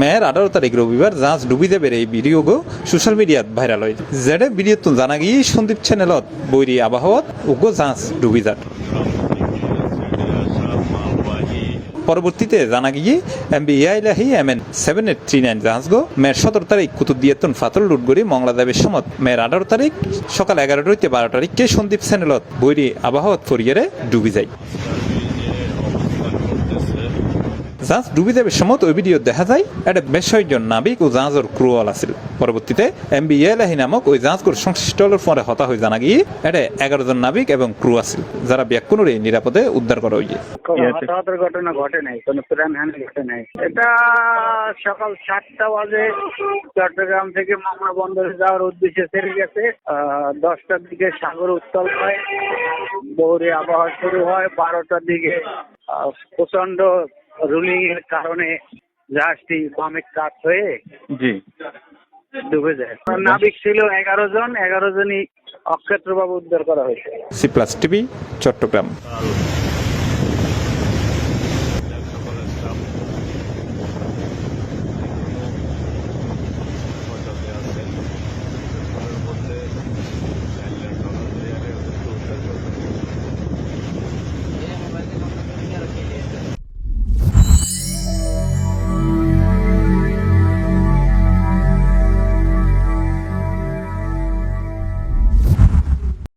মেয়ের 18 তারিখ রবিবার জাহাজ ডুবি দেবের এই ভিডিও সোশ্যাল মিডিয়াত ভাইরাল হয়। যেটা ভিডিওত জানা গিয়ে সন্দীপ চ্যানেলত বৈরী আবহাওয়াত উগ্র জাহাজ ডুবি যাত। পরবর্তীতে জানা গিয়ে এমবি ইয়াইলাহি MN 7839 জাহাজ মেয়ের 17 তারিখ কুতুবদিয়াতুন ফাতল লুটগড়ি মংলা দেবের সমত মেয়ের 18 তারিখ সকাল 11টা হইতে 12 তারিখকে সন্দীপ চ্যানেলত বৈরী আবহাওয়াত ফরিয়ারে ডুবি যায়। জাহাজ ডুবি দেবের সময় ওই ভিডিও দেখা যায় এটা বেশ কয়েকজন নাবিক ও জাহাজের ক্রুয়াল আছিল। পরবর্তীতে এমবি ইয়াইলাহি নামক ওই জাহাজগুলোর সংশ্লিষ্ট পরে হতা হয়ে জানা গিয়ে এটা 11 জন নাবিক এবং ক্রু আছিল, যারা ব্যাকুণরে নিরাপদে উদ্ধার করা হয়েছে। হতাহতের ঘটনা ঘটে নাই, কোনো প্রাণহানি ঘটে নাই। এটা সকাল 7টা বাজে চট্টগ্রাম থেকে মামলা বন্দরে যাওয়ার উদ্দেশ্যে ছেড়ে গেছে। 10টার দিকে সাগর উত্তাল হয়, বৈরী আবহাওয়া শুরু হয়। 12টার দিকে প্রচন্ড রুলিং এর কারণে জাহাজটি বামে কাত হয়ে ডুবে যায়। নাবিক ছিল 11 জন, 11 জনই অক্ষেত্রভাবে উদ্ধার করা হয়েছে। C+ TV Chittagong.